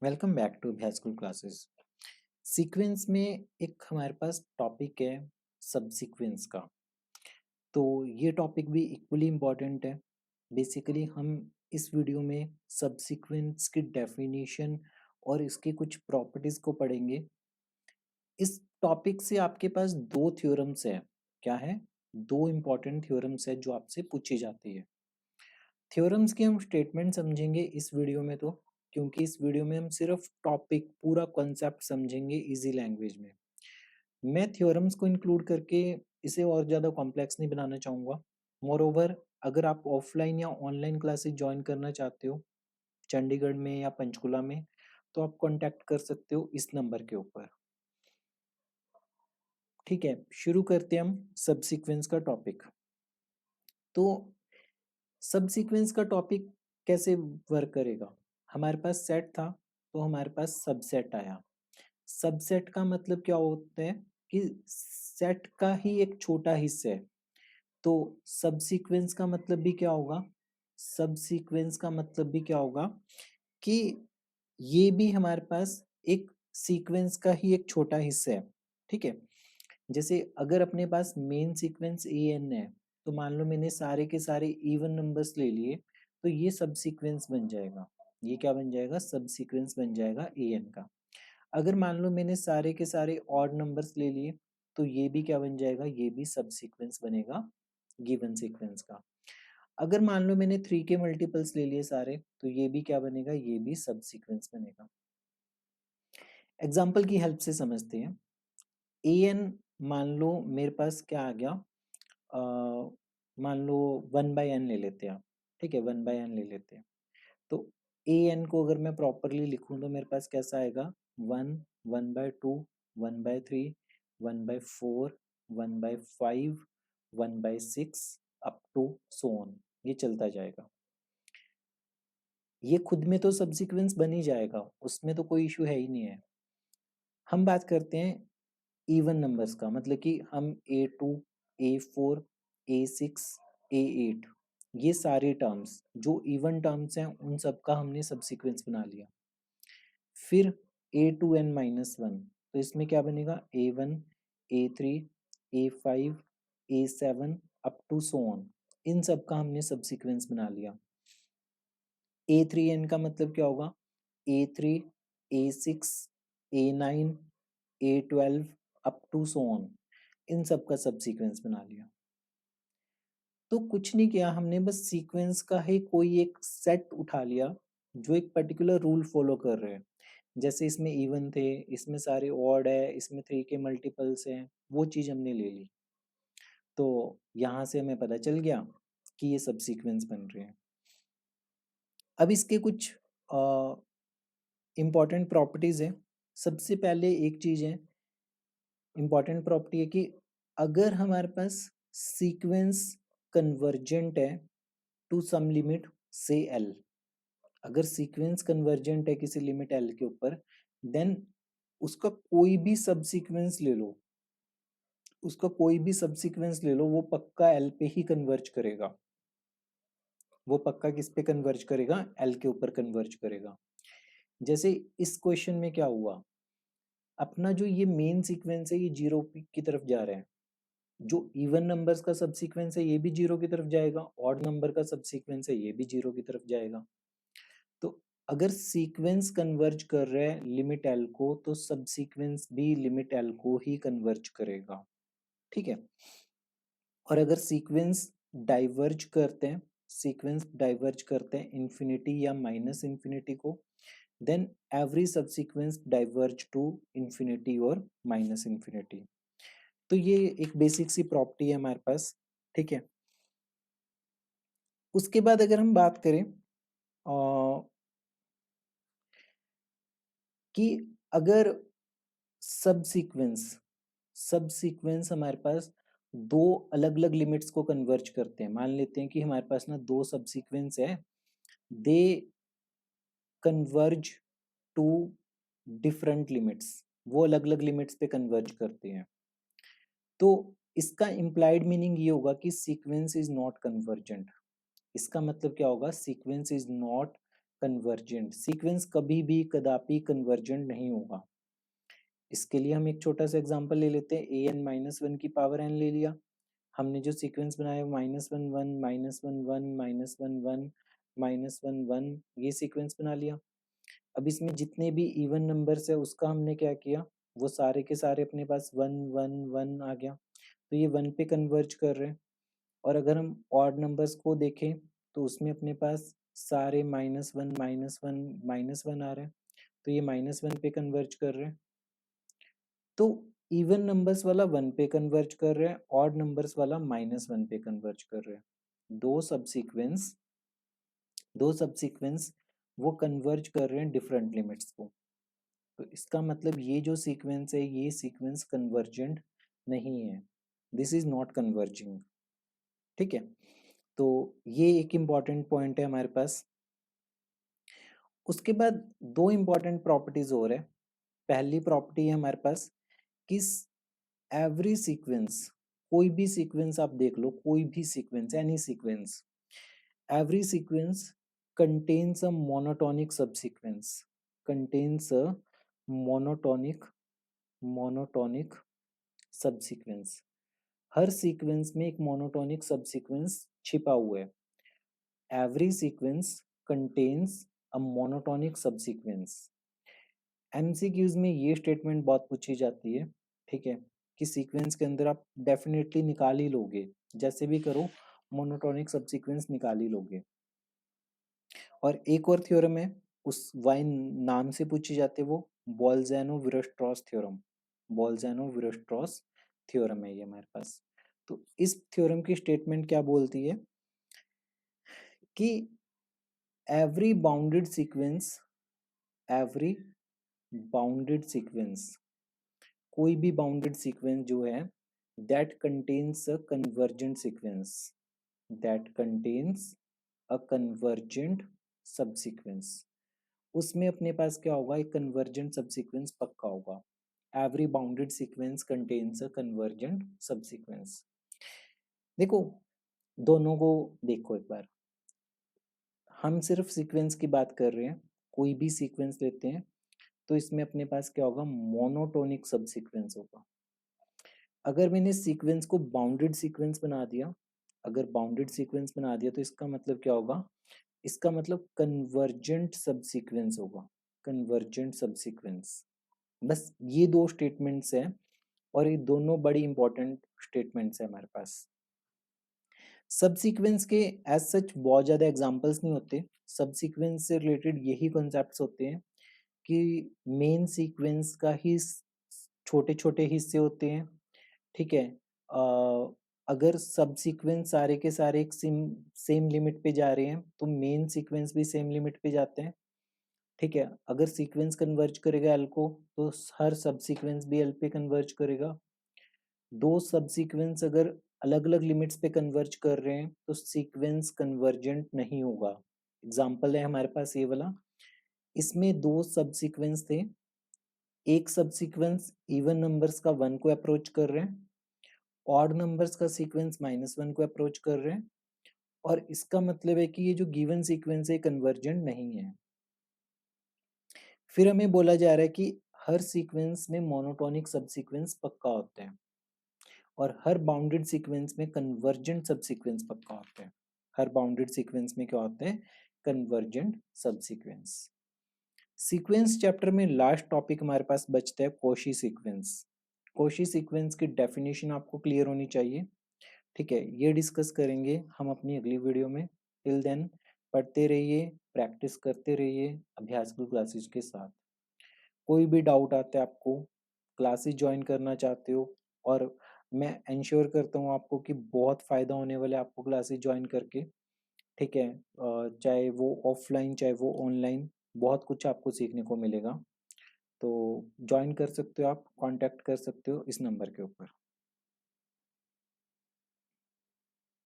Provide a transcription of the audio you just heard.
Welcome back to अभ्यास school classes. Sequence में एक हमारे पास टॉपिक है सब सीक्वेंस का। तो ये टॉपिक भी इक्वली इम्पॉर्टेंट है। बेसिकली हम इस वीडियो में सब सीक्वेंस की डेफिनेशन और इसके कुछ प्रॉपर्टीज को पढ़ेंगे। इस टॉपिक से आपके पास दो थ्योरम्स है। क्या है? दो इम्पॉर्टेंट थ्योरम्स है जो आपसे पूछी जाती है। थ्योरम्स के हम स्टेटमेंट समझेंगे इस वीडियो में, तो क्योंकि इस वीडियो में हम सिर्फ टॉपिक पूरा कॉन्सेप्ट समझेंगे इजी लैंग्वेज में। मैं थ्योरम्स को इंक्लूड करके इसे और ज़्यादा कॉम्प्लेक्स नहीं बनाना चाहूँगा। मोर ओवर, अगर आप ऑफलाइन या ऑनलाइन क्लासेस ज्वाइन करना चाहते हो चंडीगढ़ में या पंचकुला में, तो आप कांटेक्ट कर सकते हो इस नंबर के ऊपर। ठीक है, शुरू करते हैं हम सब सीक्वेंस का टॉपिक। तो सब सीक्वेंस का टॉपिक कैसे वर्क करेगा? हमारे पास सेट था तो हमारे पास सबसेट आया। सबसेट का मतलब क्या होता है कि सेट का ही एक छोटा हिस्सा है। तो सब सीक्वेंस का मतलब भी क्या होगा? सब सीक्वेंस का मतलब भी क्या होगा कि ये भी हमारे पास एक सीक्वेंस का ही एक छोटा हिस्सा है। ठीक है, जैसे अगर अपने पास मेन सीक्वेंस ए एन है, तो मान लो मैंने सारे के सारे इवन नंबर्स ले लिए, तो ये सब सीक्वेंस बन जाएगा। ये क्या बन जाएगा? सब सीक्वेंस बन जाएगा ए एन का। अगर मान लो मैंने सारे के सारे ऑड नंबर्स ले लिए, तो ये भी क्या बन जाएगा? ये भी सब सीक्वेंस बनेगा गिवन सीक्वेंस का। अगर मान लो मैंने 3 के मल्टीपल्स ले लिए सारे, तो ये भी क्या बनेगा? ये भी सब सीक्वेंस बनेगा। एग्जाम्पल की हेल्प से समझते हैं। ए एन, मान लो मेरे पास क्या आ गया, मान लो 1/n ले लेते हैं। ठीक है, 1/n ले लेते हैं। तो ए एन को अगर मैं प्रॉपरली लिखूं तो मेरे पास कैसा आएगा? 1, 1/2, 1/3, 1/4, 1/5, 1/6 अप टू सो ऑन। ये चलता जाएगा। ये खुद में तो सब सीक्वेंस बन ही जाएगा, उसमें तो कोई इशू है ही नहीं है। हम बात करते हैं इवन नंबर्स का, मतलब कि हम A2, A4, A6, A8, ये सारे टर्म्स जो इवन टर्म्स हैं उन सब का हमने सब सीक्वेंस बना लिया। फिर A2n-1, तो इसमें क्या बनेगा? A1, A3, A5, A7 up to so on. इन सब का हमने सब सीक्वेंस बना लिया। A3n का मतलब क्या होगा? A3, A6, A9, A12 up to so on. इन सब का सब सीक्वेंस बना लिया। तो कुछ नहीं किया हमने, बस सीक्वेंस का ही कोई एक सेट उठा लिया जो एक पर्टिकुलर रूल फॉलो कर रहे हैं। जैसे इसमें इवन थे, इसमें सारे ऑड है, इसमें 3 के मल्टीपल्स हैं, वो चीज हमने ले ली। तो यहाँ से हमें पता चल गया कि ये सब सीक्वेंस बन रहे हैं। अब इसके कुछ इम्पॉर्टेंट प्रॉपर्टीज है। सबसे पहले एक चीज है, इम्पॉर्टेंट प्रॉपर्टी है कि अगर हमारे पास सीक्वेंस कन्वर्जेंट है टू सम लिमिट से एल, अगर सीक्वेंस कन्वर्जेंट है किसी लिमिट एल के ऊपर, देन उसका कोई भी सब सीक्वेंस ले लो, उसका कोई भी सब सीक्वेंस ले लो, वो पक्का एल पे ही कन्वर्ज करेगा। वो पक्का किस पे कन्वर्ज करेगा? एल के ऊपर कन्वर्ज करेगा। जैसे इस क्वेश्चन में क्या हुआ, अपना जो ये मेन सीक्वेंस है ये जीरो की तरफ जा रहा है। जो इवन नंबर्स का सब सीक्वेंस है ये भी जीरो की तरफ जाएगा, ऑड नंबर का सब सीक्वेंस है ये भी जीरो की तरफ जाएगा। तो अगर सीक्वेंस कन्वर्ज कर रहा है लिमिट एल को, तो सब सीक्वेंस भी लिमिट एल को ही कन्वर्ज करेगा। ठीक है, और अगर सीक्वेंस डाइवर्ज करते हैं, सीक्वेंस डाइवर्ज करते हैं इन्फिनिटी या माइनस इन्फिनिटी को, then every subsequence diverge to infinity और माइनस इन्फिनिटी। तो ये एक बेसिक सी प्रॉपर्टी है हमारे पास। ठीक है, उसके बाद अगर हम बात करें कि अगर सब सीक्वेंस हमारे पास दो अलग अलग लिमिट्स को कन्वर्ज करते हैं। मान लेते हैं कि हमारे पास ना दो सब सीक्वेंस है, दे कन्वर्ज टू डिफरेंट लिमिट्स, वो अलग अलग लिमिट्स पे कन्वर्ज करते हैं। तो इसका इम्प्लाइड मीनिंग ये होगा कि सीक्वेंस इज नॉट कन्वर्जेंट। इसका मतलब क्या होगा? Sequence is not convergent, sequence कभी भी कदापि कन्वर्जेंट नहीं होगा। इसके लिए हम एक छोटा सा एग्जांपल ले लेते हैं, ए एन माइनस वन की पावर एन ले लिया, हमने जो सीक्वेंस बनाया minus one one minus one one minus one one minus one one, ये सीक्वेंस बना लिया। अब इसमें जितने भी इवन नंबर्स है उसका हमने क्या किया, वो सारे के सारे अपने पास वन वन वन आ गया, तो ये वन पे कन्वर्ज कर रहे हैं। और अगर हम ऑड नंबर्स को देखें तो उसमें अपने पास सारे माइनस वन माइनस वन आ रहे हैं, तो ये माइनस वन पे कन्वर्ज कर रहे हैं। तो इवन नंबर्स वाला वन पे कन्वर्ज कर रहे हैं, ऑड नंबर्स वाला माइनस वन पे कन्वर्ज कर रहे हैं। दो सबसीक्वेंस वो कन्वर्ज कर रहे हैं डिफरेंट लिमिट्स को। तो इसका मतलब ये जो सीक्वेंस है ये सीक्वेंस कन्वर्जेंट नहीं है, दिस इज नॉट कन्वर्जिंग। ठीक है, तो ये एक इम्पॉर्टेंट पॉइंट है हमारे पास। उसके बाद दो इम्पॉर्टेंट प्रॉपर्टीज और है। पहली प्रॉपर्टी है हमारे पास कि एवरी सीक्वेंस, कोई भी सीक्वेंस आप देख लो, कोई भी sequence, any sequence, every sequence contains a monotonic subsequence, contains a monotonic subsequence। Her sequence में एक मोनोटोनिक सबसीक्वेंस छिपा हुआ है। Every sequence contains a monotonic subsequence. MCQs में ये स्टेटमेंट बहुत पूछी जाती है, ठीक है, कि सीक्वेंस के अंदर आप डेफिनेटली निकाल ही लोगे, जैसे भी करो मोनोटोनिक सबसीक्वेंस निकाल ही लोगे। और एक और थ्योरम है, उस वाइन नाम से पूछी जाती है, वो बोल्ज़ैनो-वीयरस्ट्रॉस थ्योरम, बोल्ज़ैनो-वीयरस्ट्रॉस थ्योरम है ये हमारे पास। तो इस थ्योरम की स्टेटमेंट क्या बोलती है कि every bounded sequence, every bounded sequence, कोई भी बाउंडेड सीक्वेंस जो है that contains a convergent sequence, that contains a convergent subsequence, उसमें अपने पास क्या होगा, एक कन्वर्जेंट सबसीक्वेंस पक्का होगा। Every bounded sequence contains a convergent subsequence. देखो दोनों को देखो एक बार, हम सिर्फ सीक्वेंस की बात कर रहे हैं, कोई भी सीक्वेंस लेते हैं तो इसमें अपने पास क्या होगा, मोनोटोनिक सबसीक्वेंस होगा। अगर मैंने सीक्वेंस को बाउंडेड सीक्वेंस बना दिया, अगर बाउंडेड सीक्वेंस बना दिया तो इसका मतलब क्या होगा, इसका मतलब कन्वर्जेंट सबसीक्वेंस होगा, कन्वर्जेंट सबसीक्वेंस। बस ये दो स्टेटमेंट्स हैं और ये दोनों बड़ी इंपॉर्टेंट स्टेटमेंट्स हैं हमारे पास। सबसीक्वेंस के एज सच बहुत ज़्यादा एग्जांपल्स नहीं होते, सबसीक्वेंस से रिलेटेड यही कॉन्सेप्ट्स होते हैं कि मेन सीक्वेंस का ही छोटे छोटे हिस्से होते हैं, ठीक है। अगर सब सीक्वेंस सारे के सारे एक सेम लिमिट पे जा रहे हैं तो मेन सीक्वेंस भी सेम लिमिट पे जाते हैं, ठीक है। अगर सीक्वेंस कन्वर्ज करेगा एल को तो हर सब सीक्वेंस भी एल पे कन्वर्ज करेगा। दो सब सीक्वेंस अगर अलग अलग लिमिट्स पे कन्वर्ज कर रहे हैं तो सीक्वेंस कन्वर्जेंट नहीं होगा। एग्जाम्पल है हमारे पास ये वाला, इसमें दो सब सीक्वेंस थे, एक सब सीक्वेंस इवन नंबर्स का वन को अप्रोच कर रहे हैं, ऑड नंबर्स का सीक्वेंस माइनस वन को अप्रोच कर रहे हैं, और इसका मतलब है कि ये जो गिवन सीक्वेंस है कन्वर्जेंट नहीं है। फिर हमें बोला जा रहा है कि हर सीक्वेंस में मोनोटोनिक सब सीक्वेंस पक्का होते हैं और हर बाउंडेड सीक्वेंस में कन्वर्जेंट सब सीक्वेंस पक्का होते हैं। हर बाउंडेड सीक्वेंस में क्या होते हैं, कन्वर्जेंट सब सीक्वेंस। सीक्वेंस चैप्टर में लास्ट टॉपिक हमारे पास बचता है कॉशी सीक्वेंस। कॉशी सीक्वेंस की डेफिनेशन आपको क्लियर होनी चाहिए, ठीक है, ये डिस्कस करेंगे हम अपनी अगली वीडियो में। टिल देन पढ़ते रहिए, प्रैक्टिस करते रहिए अभ्यास की क्लासेस के साथ। कोई भी डाउट आता है आपको, क्लासेस ज्वाइन करना चाहते हो, और मैं इंश्योर करता हूँ आपको कि बहुत फ़ायदा होने वाला है आपको क्लासेस ज्वाइन करके, ठीक है। चाहे वो ऑफलाइन चाहे वो ऑनलाइन, बहुत कुछ आपको सीखने को मिलेगा। तो ज्वाइन कर सकते हो आप, कांटेक्ट कर सकते हो इस नंबर के ऊपर।